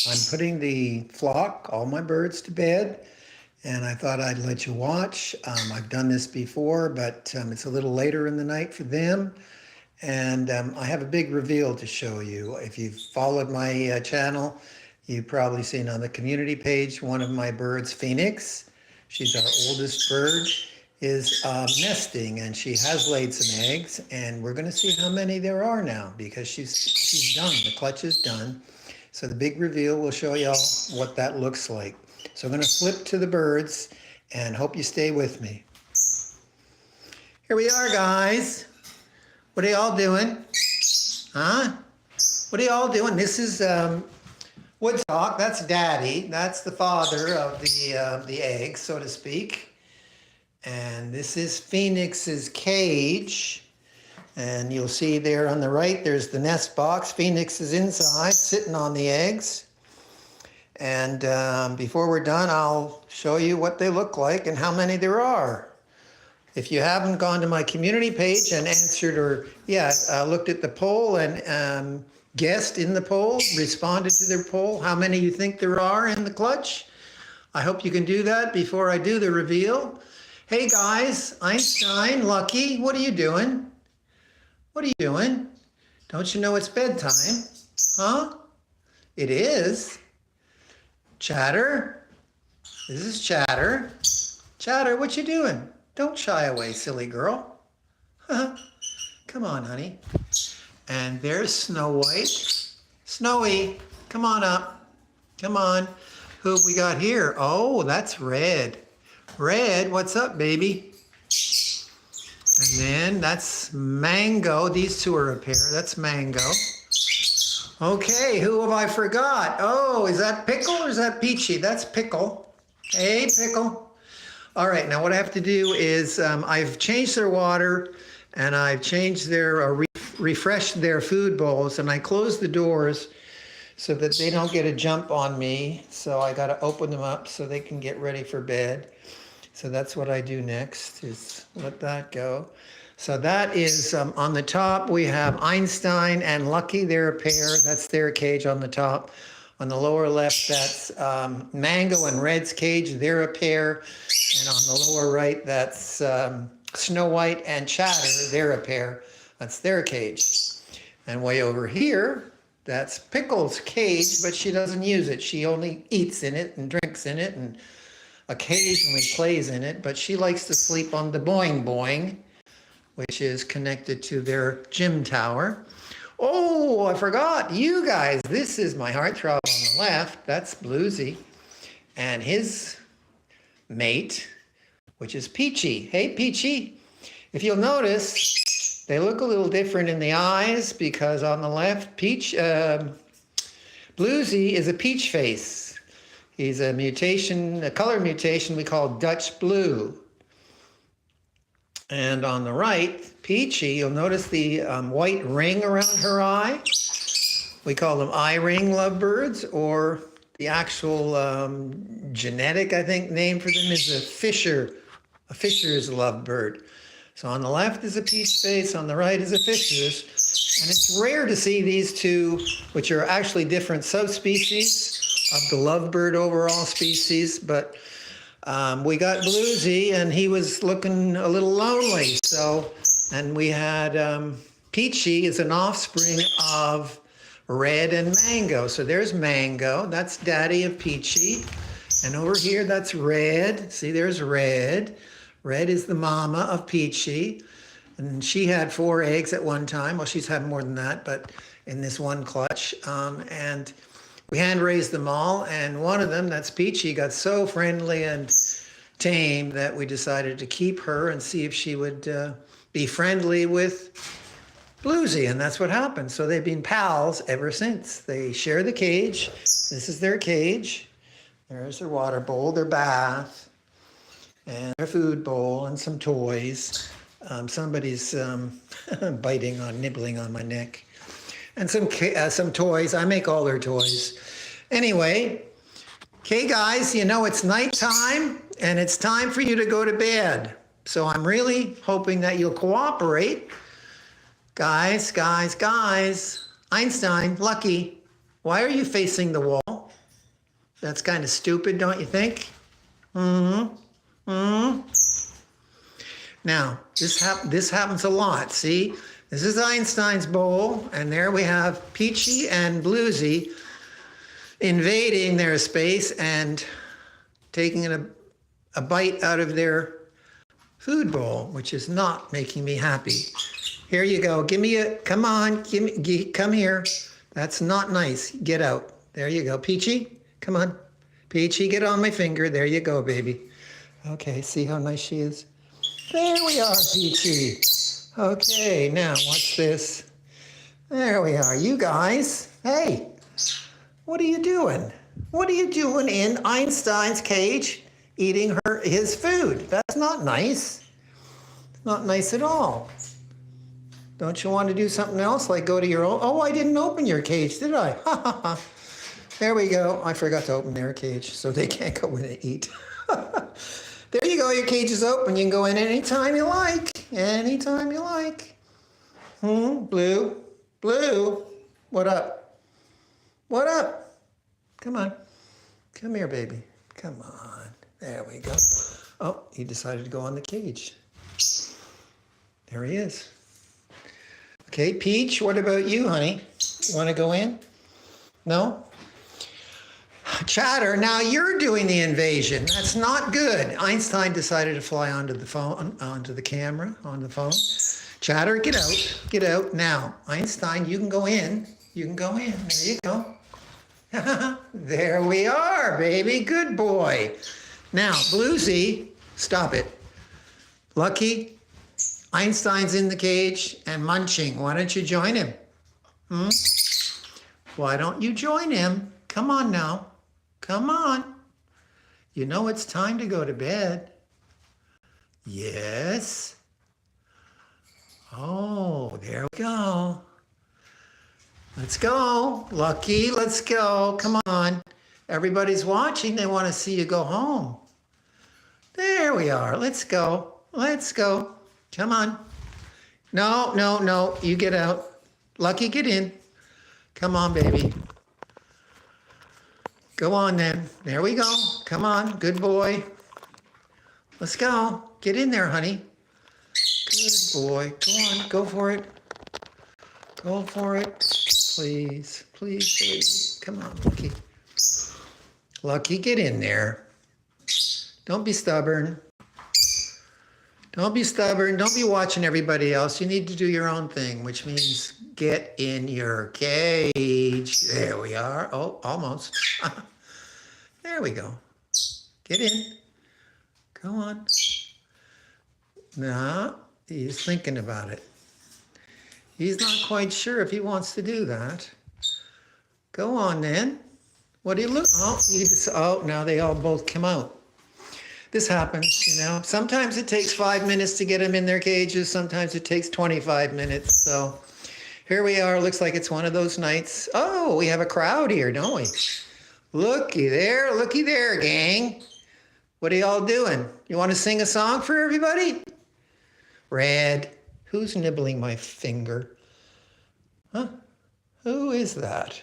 I'm putting the flock, all my birds, to bed, and I thought I'd let you watch. I've done this before, but it's a little later in the night for them, and I have a big reveal to show you. If you've followed my channel, you've probably seen on the community page one of my birds, Phoenix. She's our oldest bird, is nesting, and she has laid some eggs, and we're going to see how many there are now because she's done. The clutch is done. So the big reveal will show y'all what that looks like. So I'm going to flip to the birds and hope you stay with me. Here we are, guys. What are y'all doing? Huh? What are y'all doing? This is Woodstock. That's Daddy. That's the father of the eggs, so to speak. And this is Phoenix's cage. And you'll see there on the right, there's the nest box. Phoenix is inside, sitting on the eggs. And before we're done, I'll show you what they look like and how many there are. If you haven't gone to my community page and answered or, looked at the poll and guessed in the poll, responded to their poll, how many you think there are in the clutch, I hope you can do that before I do the reveal. Hey guys, Einstein, Lucky, what are you doing? What are you doing? Don't you know it's bedtime? Huh? It is. Chatter? This is Chatter. Chatter, what you doing? Don't shy away, silly girl. Come on, honey. And there's Snow White. Snowy, come on up. Come on. Who have we got here? Oh, that's Red. Red, what's up, baby? And then that's Mango. These two are a pair. That's Mango. Okay, who have I forgot? Oh, is that Pickle or is that Peachy? That's Pickle. Hey, Pickle. All right, now what I have to do is I've changed their water and I've changed their, refreshed their food bowls, and I closed the doors so that they don't get a jump on me. So I got to open them up so they can get ready for bed. So that's what I do next, is let that go. So that is on the top, we have Einstein and Lucky. They're a pair. That's their cage on the top. On the lower left, that's Mango and Red's cage. They're a pair. And on the lower right, that's Snow White and Chatter. They're a pair. That's their cage. And way over here, that's Pickle's cage, but she doesn't use it. She only eats in it and drinks in it and occasionally plays in it, but she likes to sleep on the Boing Boing, which is connected to their gym tower. Oh, I forgot, you guys, this is my heartthrob on the left. That's Bluesy, and his mate, which is Peachy. Hey, Peachy. If you'll notice, they look a little different in the eyes because on the left, Bluesy is a peach face. He's a mutation, a color mutation we call Dutch blue. And on the right, Peachy, you'll notice the white ring around her eye. We call them eye ring lovebirds, or the actual genetic, I think, name for them is a Fisher's lovebird. So on the left is a peach face, on the right is a Fisher's. And it's rare to see these two, which are actually different subspecies of the lovebird overall species, but we got Bluesy and he was looking a little lonely. So, and we had Peachy is an offspring of Red and Mango. So there's Mango, that's daddy of Peachy. And over here, that's Red. See, there's Red. Red is the mama of Peachy. And she had 4 eggs at one time. Well, she's had more than that, but in this one clutch. And we hand raised them all, and one of them, that's Peachy, got so friendly and tame that we decided to keep her and see if she would be friendly with Bluesy, and that's what happened. So they've been pals ever since. They share the cage. This is their cage. There's their water bowl, their bath, and their food bowl, and some toys. Somebody's nibbling on my neck. And some toys. I make all their toys. Anyway, okay, guys, you know it's nighttime and it's time for you to go to bed. So I'm really hoping that you'll cooperate. Guys. Einstein, Lucky, why are you facing the wall? That's kind of stupid, don't you think? Mm-hmm. Mm-hmm. Now, this happens a lot. See, this is Einstein's bowl, and there we have Peachy and Bluesy invading their space and taking a bite out of their food bowl, which is not making me happy. Here you go. Give me come on, come here. That's not nice. Get out. There you go. Peachy, come on. Peachy, get on my finger. There you go, baby. Okay, see how nice she is? There we are, Peachy. Okay, now watch this. There we are. You guys, hey, what are you doing? What are you doing in Einstein's cage eating his food? That's not nice. Not nice at all. Don't you want to do something else, like go to your own? Oh, I didn't open your cage, did I? Ha ha ha. There we go. I forgot to open their cage, so they can't go in and eat. There you go. Your cage is open. You can go in anytime you like. Anytime you like. Blue? Blue? What up? What up? Come on. Come here, baby. Come on. There we go. Oh, he decided to go on the cage. There he is. Okay, Peach, what about you, honey? You want to go in? No? Chatter, now you're doing the invasion. That's not good. Einstein decided to fly onto the phone, onto the camera, on the phone. Chatter, get out. Get out now. Einstein, you can go in. You can go in. There you go. There we are, baby. Good boy. Now, Bluesy, stop it. Lucky, Einstein's in the cage and munching. Why don't you join him? Why don't you join him? Come on now. Come on. You know it's time to go to bed. Yes. Oh, there we go. Let's go. Lucky, let's go. Come on. Everybody's watching. They want to see you go home. There we are. Let's go. Let's go. Come on. No, no, no. You get out. Lucky, get in. Come on, baby. Go on then. There we go. Come on. Good boy. Let's go. Get in there, honey. Good boy. Go on. Go for it. Go for it. Please. Please, please. Come on, Lucky. Lucky, get in there. Don't be stubborn. Don't be stubborn. Don't be watching everybody else. You need to do your own thing, which means get in your cage. There we are. Oh, almost. There we go. Get in. Go on. No, he's thinking about it. He's not quite sure if he wants to do that. Go on then. What do you look? Oh, now they all both come out. This happens, you know. Sometimes it takes 5 minutes to get them in their cages. Sometimes it takes 25 minutes. So here we are. Looks like it's one of those nights. Oh, we have a crowd here, don't we? Looky there, gang. What are y'all doing? You want to sing a song for everybody? Red. Who's nibbling my finger? Huh? Who is that?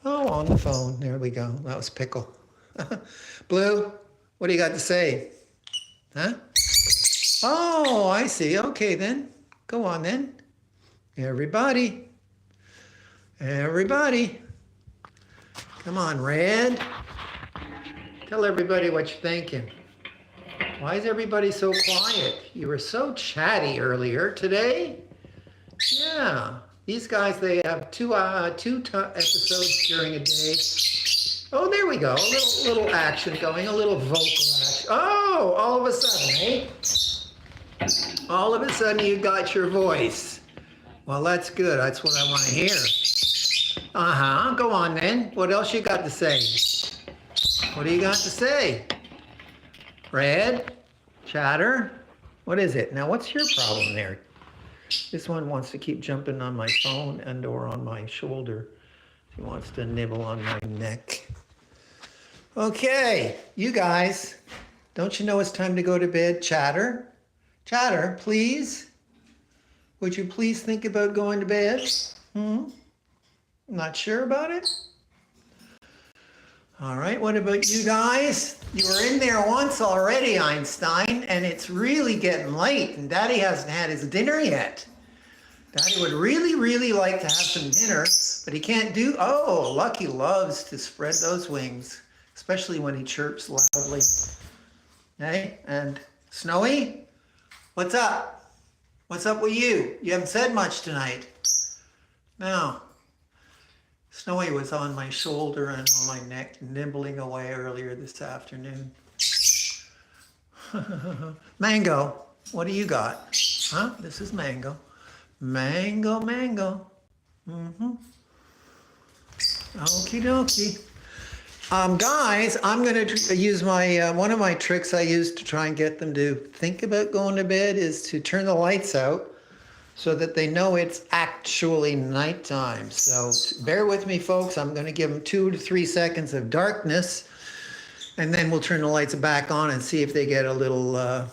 Oh, on the phone. There we go. That was Pickle. Blue, what do you got to say? Huh? Oh, I see. Okay, then. Go on, then. Everybody. Everybody. Come on, Red. Tell everybody what you're thinking. Why is everybody so quiet? You were so chatty earlier today. Yeah. These guys, they have two episodes during a day. Oh, there we go. A little action going, a little vocal action. Oh, all of a sudden, eh? All of a sudden you got your voice. Well, that's good. That's what I want to hear. Go on then. What else you got to say? What do you got to say? Red? Chatter? What is it? Now, what's your problem there? This one wants to keep jumping on my phone and or on my shoulder. He wants to nibble on my neck. Okay, you guys, don't you know it's time to go to bed? Chatter? Chatter, please? Would you please think about going to bed? Not sure about it? All right, what about you guys? You were in there once already, Einstein, and it's really getting late, and Daddy hasn't had his dinner yet. Daddy would really, really like to have some dinner, but he can't do. Oh, Lucky loves to spread those wings, especially when he chirps loudly. Hey, and Snowy, what's up? What's up with you? You haven't said much tonight. No. Snowy was on my shoulder and on my neck, nibbling away earlier this afternoon. Mango, what do you got? Huh? This is Mango. Mango, mango. Okie dokie. Guys, I'm going to use my one of my tricks I use to try and get them to think about going to bed is to turn the lights out so that they know it's actually nighttime. So bear with me, folks. I'm going to give them 2 to 3 seconds of darkness, and then we'll turn the lights back on and see if they get a little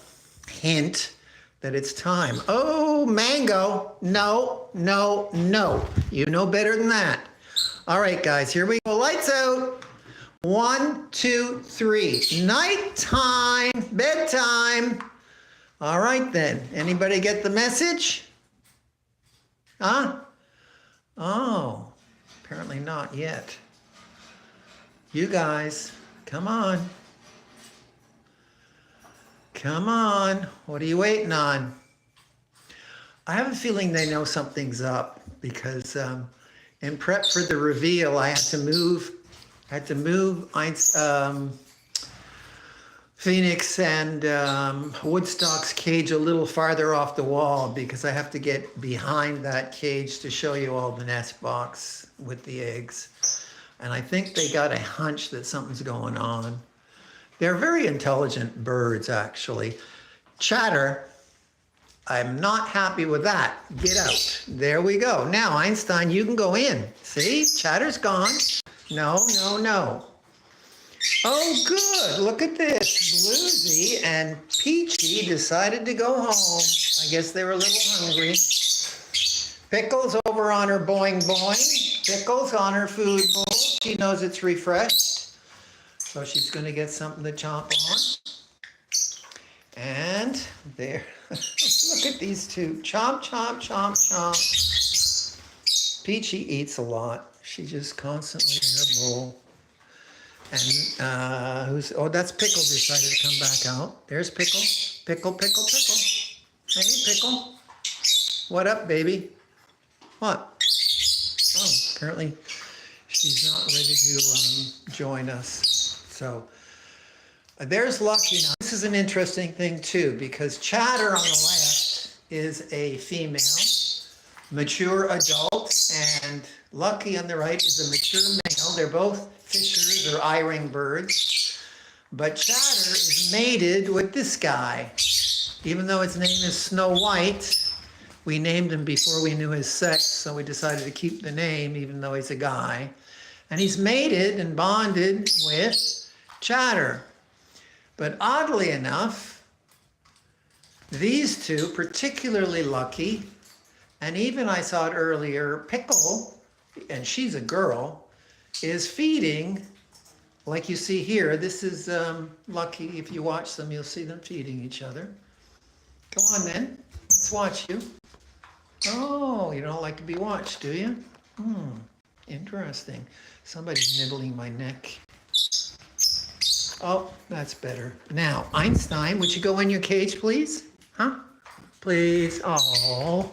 hint that it's time. Oh, Mango. No, no, no. You know better than that. All right, guys, here we go. Lights out. 1, 2, 3. Nighttime. Bedtime. All right, then. Anybody get the message? Huh? Oh, apparently not yet. You guys, come on. Come on. What are you waiting on? I have a feeling they know something's up because in prep for the reveal, I had to move Phoenix and Woodstock's cage a little farther off the wall because I have to get behind that cage to show you all the nest box with the eggs. And I think they got a hunch that something's going on. They're very intelligent birds, actually. Chatter, I'm not happy with that. Get out. There we go. Now, Einstein, you can go in. See, Chatter's gone. No, no, no. Oh, good. Look at this. Bluesy and Peachy decided to go home. I guess they were a little hungry. Pickles over on her boing boing. Pickles on her food bowl. She knows it's refreshed. So she's going to get something to chomp on. And there. Look at these two. Chomp, chomp, chomp, chomp. Peachy eats a lot. She just constantly in her bowl. And that's Pickle decided to come back out. There's Pickle. Pickle, Pickle, Pickle. Hey, Pickle. What up, baby? What? Oh, apparently she's not ready to join us. So there's Lucky. Now, this is an interesting thing, too, because Chatter on the left is a female, mature adult, and Lucky on the right is a mature male. They're both fishers or eye-ring birds. But Chatter is mated with this guy. Even though his name is Snow White, we named him before we knew his sex, so we decided to keep the name even though he's a guy. And he's mated and bonded with Chatter. But oddly enough, these two, particularly Lucky, and even I saw it earlier, Pickle, and she's a girl, is feeding, like you see here. This is Lucky. If you watch them, you'll see them feeding each other. Go on then. Let's watch you. Oh, you don't like to be watched, do you? Interesting. Somebody's nibbling my neck. Oh, that's better. Now, Einstein, would you go in your cage, please? Huh? Please. Oh.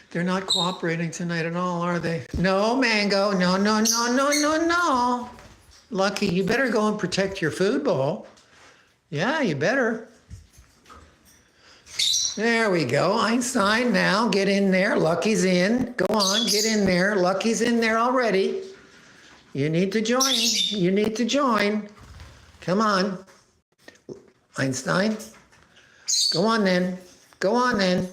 They're not cooperating tonight at all, are they? No, Mango. No, no, no, no, no, no. Lucky, you better go and protect your food bowl. Yeah, you better. There we go. Einstein, now get in there. Lucky's in. Go on, get in there. Lucky's in there already. You need to join. You need to join. Come on. Einstein. Go on then. Go on then.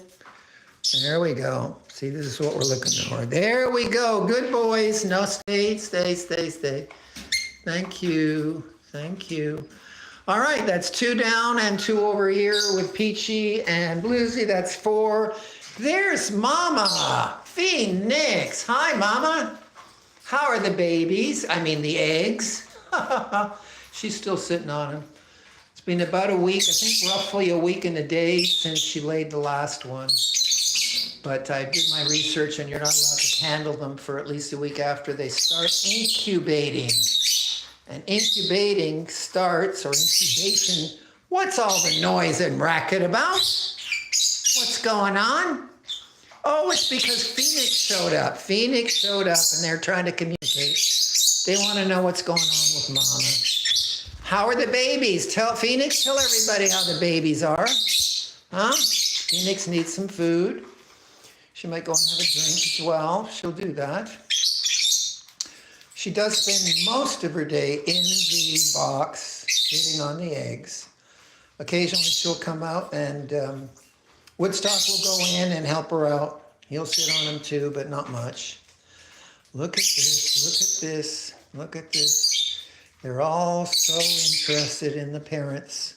There we go. See, this is what we're looking for. There we go. Good boys. No, stay, stay, stay, stay. Thank you. Thank you. All right, that's 2 down and 2 over here with Peachy and Bluesy. That's 4. There's Mama. Phoenix. Hi, Mama. How are the babies? I mean the eggs. She's still sitting on them. It's been about a week, I think roughly a week and a day since she laid the last one. But I did my research and you're not allowed to handle them for at least a week after they start incubating. And incubating starts, or incubation, what's all the noise and racket about? What's going on? Oh, it's because Phoenix showed up. Phoenix showed up and they're trying to communicate. They want to know what's going on with Mama. How are the babies? Tell Phoenix, tell everybody how the babies are. Huh? Phoenix needs some food. She might go and have a drink as well. She'll do that. She does spend most of her day in the box, sitting on the eggs. Occasionally she'll come out and Woodstock will go in and help her out. He'll sit on them too, but not much. Look at this, look at this, look at this. They're all so interested in the parents.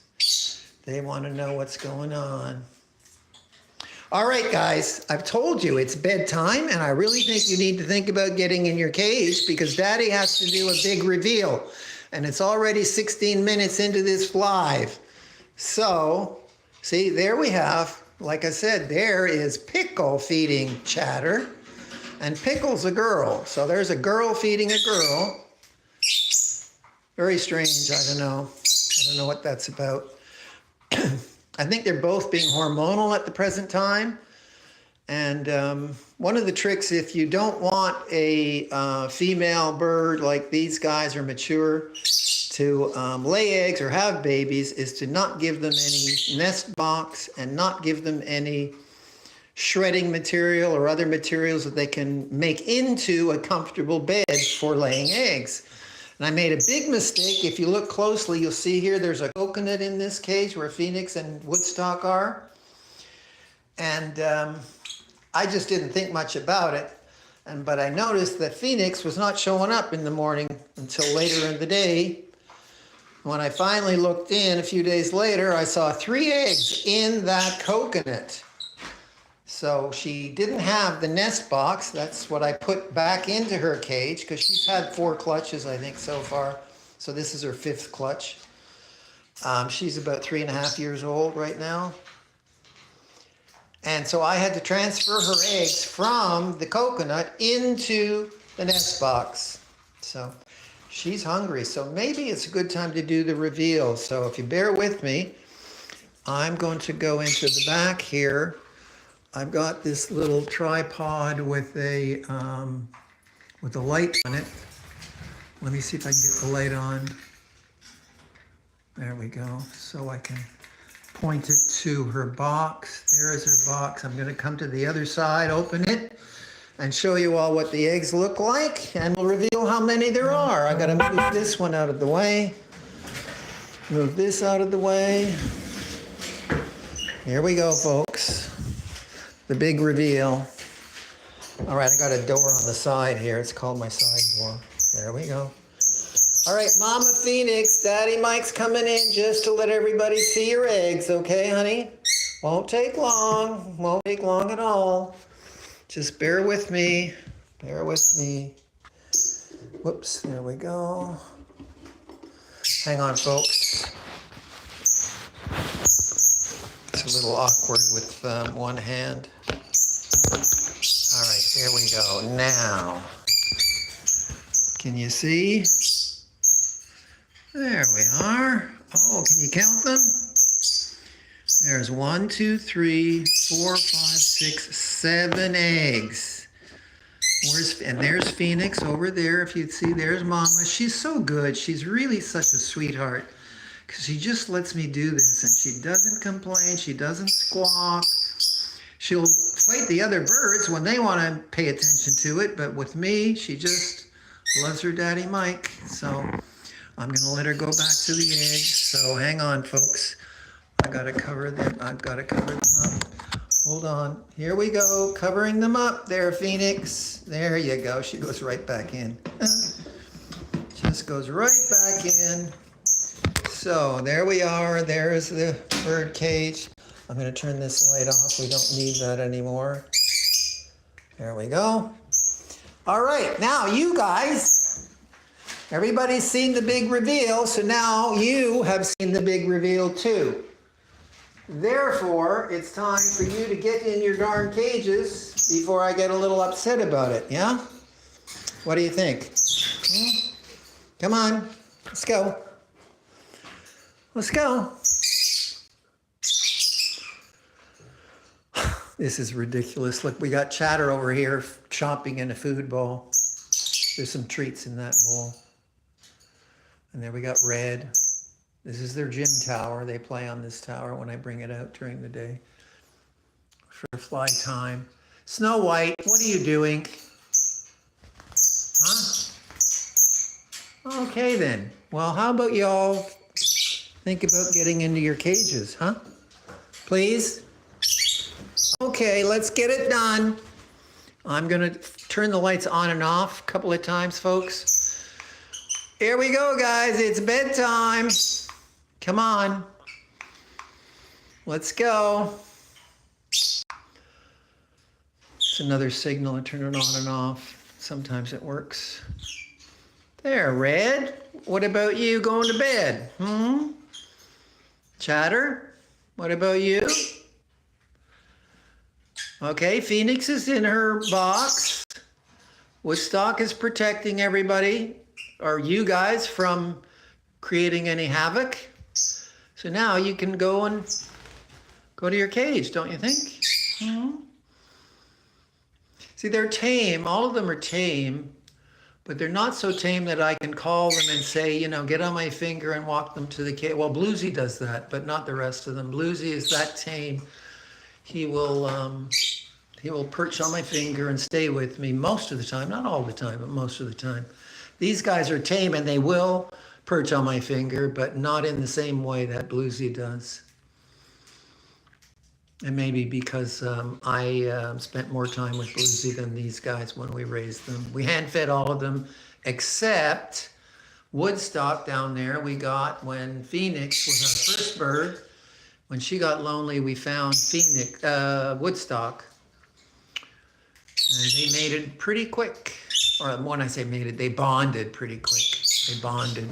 They want to know what's going on. All right, guys, I've told you it's bedtime, and I really think you need to think about getting in your cage because Daddy has to do a big reveal, and it's already 16 minutes into this live. So, see, there we have, like I said, there is Pickle feeding Chatter, and Pickle's a girl. So there's a girl feeding a girl. Very strange, I don't know. I don't know what that's about. I think they're both being hormonal at the present time. And one of the tricks, if you don't want a female bird like these guys are mature to lay eggs or have babies, is to not give them any nest box and not give them any shredding material or other materials that they can make into a comfortable bed for laying eggs. And I made a big mistake. If you look closely, you'll see here there's a coconut in this cage where Phoenix and Woodstock are. And I just didn't think much about it. But I noticed that Phoenix was not showing up in the morning until later in the day. When I finally looked in a few days later, I saw 3 eggs in that coconut. So she didn't have the nest box. That's what I put back into her cage because she's had 4 clutches, I think, so far. So this is her 5th clutch. She's about 3.5 years old right now. And so I had to transfer her eggs from the coconut into the nest box. So she's hungry. So maybe it's a good time to do the reveal. So if you bear with me, I'm going to go into the back here. I've got this little tripod with a light on it. Let me see if I can get the light on. There we go. So I can point it to her box. There is her box. I'm going to come to the other side, open it, and show you all what the eggs look like, and we'll reveal how many there are. I got to move this one out of the way. Move this out of the way. Here we go, folks. The big reveal. All right, I got a door on the side here. It's called my side door. There we go. All right, Mama Phoenix, Daddy Mike's coming in just to let everybody see your eggs, okay, honey? Won't take long. Won't take long at all. Just bear with me. Bear with me. Whoops, there we go. Hang on, folks. It's a little awkward with one hand. All right, here we go. Now, can you see? There we are. Oh, can you count them? There's 1, 2, 3, 4, 5, 6, 7 eggs. And there's Phoenix over there. If you'd see, there's Mama. She's so good. She's really such a sweetheart because she just lets me do this, and she doesn't complain. She doesn't squawk. She'll fight the other birds when they want to pay attention to it, but with me, she just loves her Daddy Mike. So I'm going to let her go back to the eggs. So hang on, folks. I got to cover them. I've got to cover them up. Hold on. Here we go. Covering them up there, Phoenix. There you go. She goes right back in. Just goes right back in. So there we are. There's the bird cage. I'm going to turn this light off. We don't need that anymore. There we go. All right, now you guys, everybody's seen the big reveal, so now you have seen the big reveal too. Therefore, it's time for you to get in your darn cages before I get a little upset about it, yeah? What do you think? Come on, let's go. Let's go. This is ridiculous. Look, we got Chatter over here chomping in a food bowl. There's some treats in that bowl. And there we got Red. This is their gym tower. They play on this tower when I bring it out during the day for fly time. Snow White, what are you doing? Huh? Okay then. Well, how about y'all think about getting into your cages, huh? Please? Okay, let's get it done. I'm gonna turn the lights on and off a couple of times, folks. Here we go, guys. It's bedtime. Come on. Let's go. It's another signal to turn it on and off. Sometimes it works. There, Red. What about you going to bed? Chatter, what about you? Okay, Phoenix is in her box. Woodstock is protecting everybody, or you guys, from creating any havoc. So now you can go to your cage, don't you think? See, they're tame. All of them are tame, but they're not so tame that I can call them and say, you know, get on my finger and walk them to the cage. Well, Bluesy does that, but not the rest of them. Bluesy is that tame. He will perch on my finger and stay with me most of the time. Not all the time, but most of the time. These guys are tame and they will perch on my finger, but not in the same way that Bluesy does. And maybe because I spent more time with Bluesy than these guys when we raised them. We hand-fed all of them except Woodstock down there we got when Phoenix was our first bird. When she got lonely, we found Woodstock. And they mated pretty quick. Or when I say mated, they bonded pretty quick. They bonded.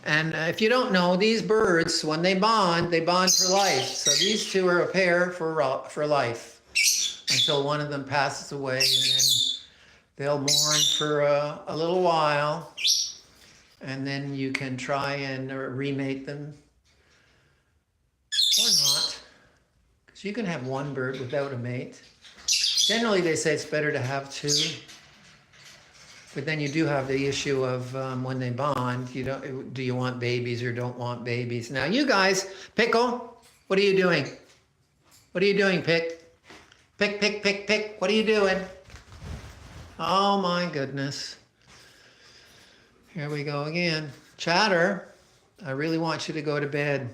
And if you don't know, these birds, when they bond for life. So these two are a pair for life until one of them passes away, and then they'll mourn for a little while, and then you can try and remate them or not, because you can have one bird without a mate. Generally, they say it's better to have two. But then you do have the issue of when they bond, do you want babies or don't want babies? Now you guys, Pickle, what are you doing? What are you doing, Pick? Pick, what are you doing? Oh my goodness. Here we go again. Chatter, I really want you to go to bed.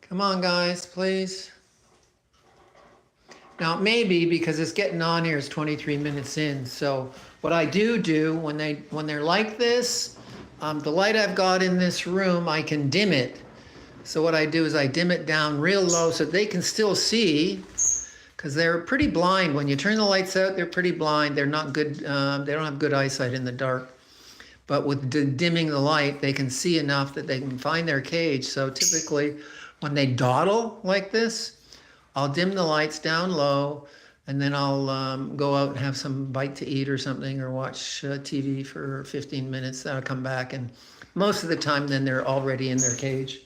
Come on guys, please. Now, maybe because it's getting on here, it's 23 minutes in. So what I do when they're like this, the light I've got in this room, I can dim it. So what I do is I dim it down real low so they can still see, because they're pretty blind. When you turn the lights out, they're pretty blind. They're not good. They don't have good eyesight in the dark. But with dimming the light, they can see enough that they can find their cage. So typically, when they dawdle like this, I'll dim the lights down low, and then I'll go out and have some bite to eat or something, or watch TV for 15 minutes. Then I'll come back, and most of the time then they're already in their cage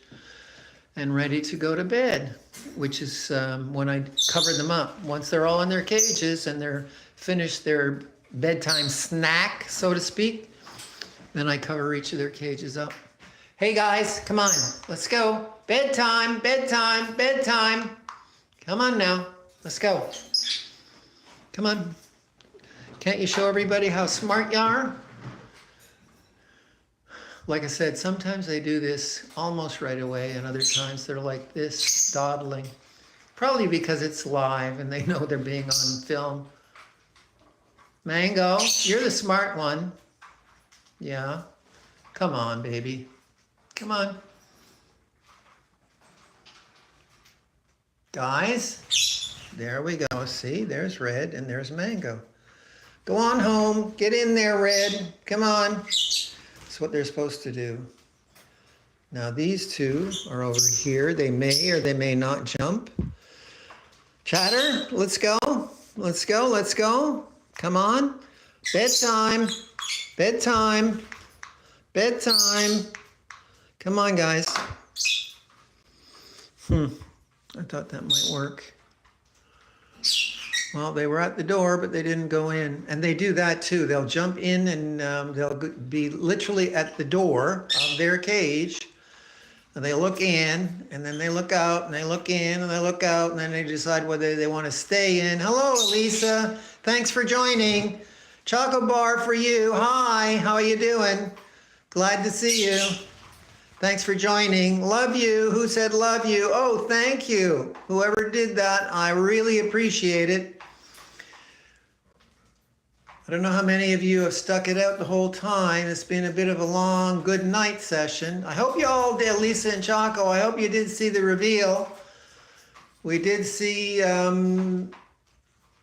and ready to go to bed, which is when I cover them up. Once they're all in their cages and they're finished their bedtime snack, so to speak, then I cover each of their cages up. Hey guys, come on, let's go. Bedtime, bedtime, bedtime. Come on now, let's go. Come on. Can't you show everybody how smart you are? Like I said, sometimes they do this almost right away, and other times they're like this, dawdling. Probably because it's live and they know they're being on film. Mango, you're the smart one. Yeah. Come on, baby. Come on. Guys, There we go. See, there's Red and there's Mango. Go on home. Get in there, Red. Come on. That's what they're supposed to do. Now these two are over here. They may or they may not jump. Chatter, let's go. Let's go. Let's go. Come on. Bedtime. Bedtime. Bedtime. Come on, guys. I thought that might work. Well, they were at the door, but they didn't go in. And they do that too. They'll jump in and they'll be literally at the door of their cage. And they look in, and then they look out, and they look in, and they look out, and then they decide whether they want to stay in. Hello, Elisa. Thanks for joining. Choco bar for you. Hi, how are you doing? Glad to see you. Thanks for joining. Love you. Who said love you? Oh, thank you. Whoever did that, I really appreciate it. I don't know how many of you have stuck it out the whole time. It's been a bit of a long good night session. I hope you all did, Lisa and Choco. I hope you did see the reveal. We did see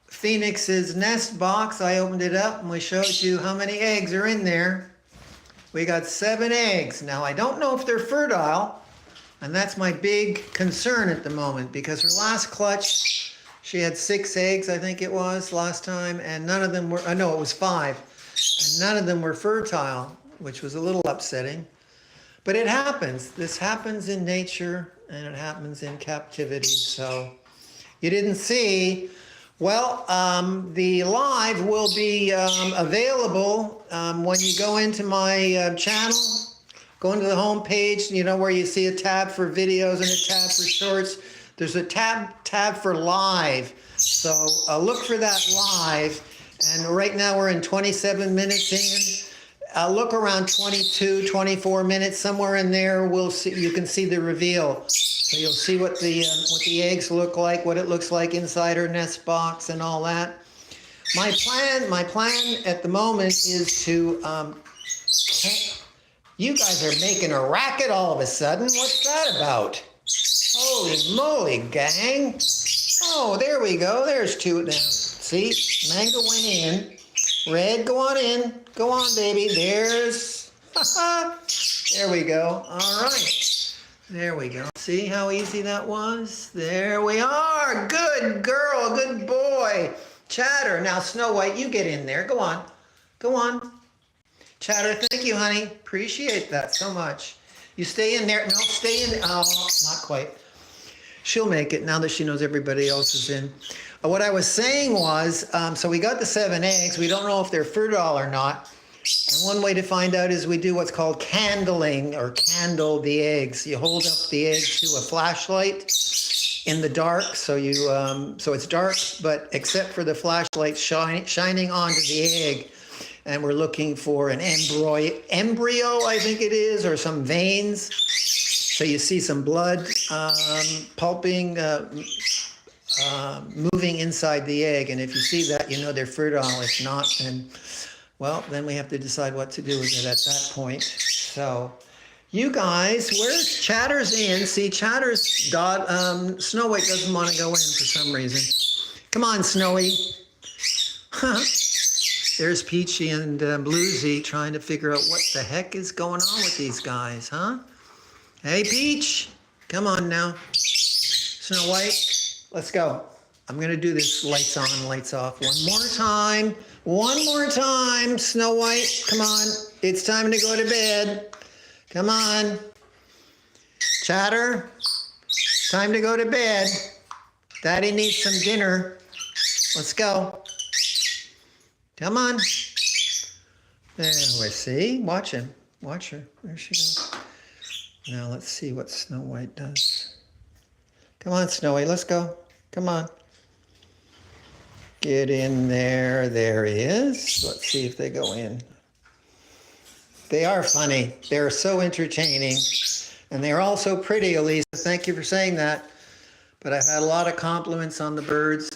Phoenix's nest box. I opened it up and we showed you how many eggs are in there. We got 7 eggs. Now, I don't know if they're fertile, and that's my big concern at the moment, because her last clutch, she had 6 eggs, I think it was, last time, and none of them were, no, it was 5, and none of them were fertile, which was a little upsetting. But it happens. This happens in nature, and it happens in captivity, so you didn't see. Well, the live will be available when you go into my channel, go into the home page, you know, where you see a tab for videos and a tab for shorts. There's a tab for live. So look for that live. And right now we're in 27 minutes in. Look around 22, 24 minutes, somewhere in there. We'll see. You can see the reveal. So you'll see what the eggs look like, what it looks like inside her nest box, and all that. My plan at the moment is to. You guys are making a racket all of a sudden. What's that about? Holy moly, gang! Oh, there we go. There's 2 now. See, Mango went in. Red, go on in. Go on, baby. There's. There we go. All right. There we go. See how easy that was? There we are. Good girl. Good boy. Chatter. Now, Snow White, you get in there. Go on. Go on. Chatter, thank you, honey. Appreciate that so much. You stay in there. No, stay in. Oh, not quite. She'll make it now that she knows everybody else is in. What I was saying was, so we got the 7 eggs. We don't know if they're fertile or not. And one way to find out is we do what's called candling, or candle the eggs. You hold up the egg to a flashlight in the dark, so you so it's dark, but except for the flashlight shining onto the egg. And we're looking for an embryo, I think it is, or some veins. So you see some blood pulping, moving inside the egg. And if you see that, you know they're fertile. If not, then, well, then we have to decide what to do with it at that point. So you guys, where's Chatter's in? See, Chatter's Snow White doesn't want to go in for some reason. Come on, Snowy. There's Peachy and Bluesy trying to figure out what the heck is going on with these guys, huh? Hey, Peach, come on now. Snow White, let's go. I'm going to do this lights on, lights off. One more time. One more time, Snow White. Come on. It's time to go to bed. Come on. Chatter, time to go to bed. Daddy needs some dinner. Let's go. Come on. There we see. Watch him. Watch her. There she goes. Now let's see what Snow White does. Come on, Snow White. Let's go. Come on. Get in there. There he is. Let's see if they go in. They are funny. They're so entertaining. And they're all so pretty, Elisa. Thank you for saying that. But I've had a lot of compliments on the birds,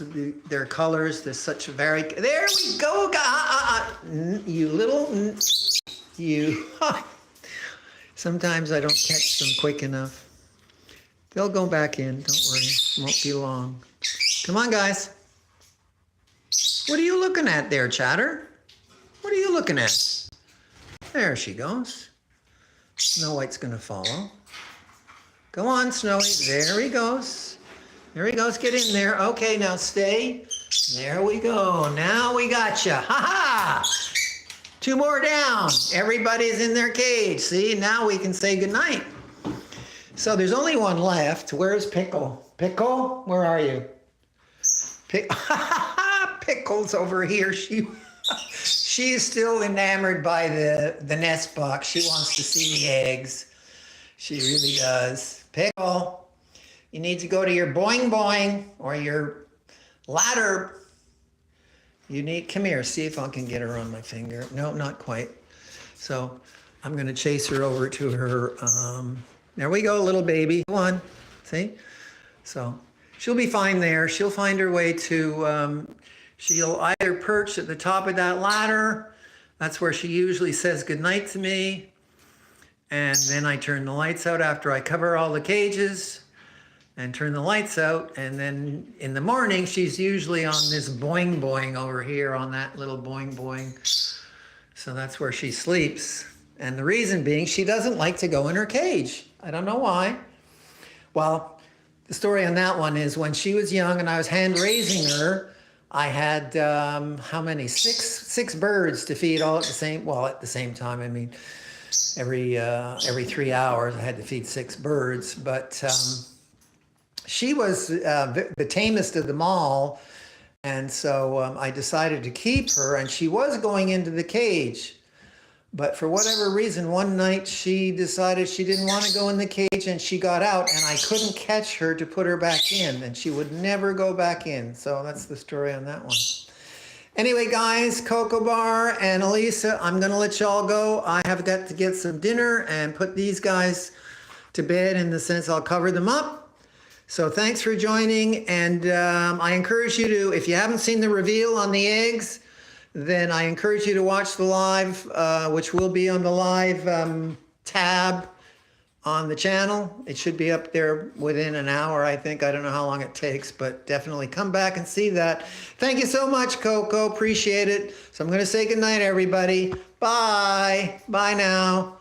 their colors. There's such a there we go. You little, you. Sometimes I don't catch them quick enough. They'll go back in. Don't worry. It won't be long. Come on, guys. What are you looking at there, Chatter? What are you looking at? There she goes. Snow White's going to follow. Go on, Snowy. There he goes. There he goes. Get in there. Okay, now stay. There we go. Now we got you. Ha-ha! 2 more down. Everybody's in their cage. See, now we can say goodnight. So there's only one left. Where's Pickle? Pickle, where are you? Pickle's over here. She's still enamored by the nest box. She wants to see the eggs. She really does. Pickle, you need to go to your boing boing or your ladder. Come here, see if I can get her on my finger. No, not quite. So I'm going to chase her over to her. There we go, little baby. Come on, see? So she'll be fine there. She'll find her way to, she'll either perch at the top of that ladder. That's where she usually says goodnight to me. And then I turn the lights out after I cover all the cages and turn the lights out. And then in the morning, she's usually on this boing boing over here on that little boing boing. So that's where she sleeps. And the reason being, she doesn't like to go in her cage. I don't know why. Well, the story on that one is when she was young and I was hand raising her, I had, how many? Six birds to feed all at the same time. I mean, every 3 hours I had to feed 6 birds, but she was the tamest of them all. And so I decided to keep her, and she was going into the cage. But for whatever reason, one night she decided she didn't want to go in the cage, and she got out, and I couldn't catch her to put her back in, and she would never go back in. So that's the story on that one. Anyway, guys, Cocoa Bar and Elisa, I'm going to let y'all go. I have got to get some dinner and put these guys to bed, in the sense I'll cover them up. So thanks for joining, and I encourage you to, if you haven't seen the reveal on the eggs, then I encourage you to watch the live, which will be on the live tab on the channel. It should be up there within an hour, I think. I don't know how long it takes, but definitely come back and see that. Thank you so much, Coco. Appreciate it. So I'm going to say goodnight, everybody. Bye. Bye now.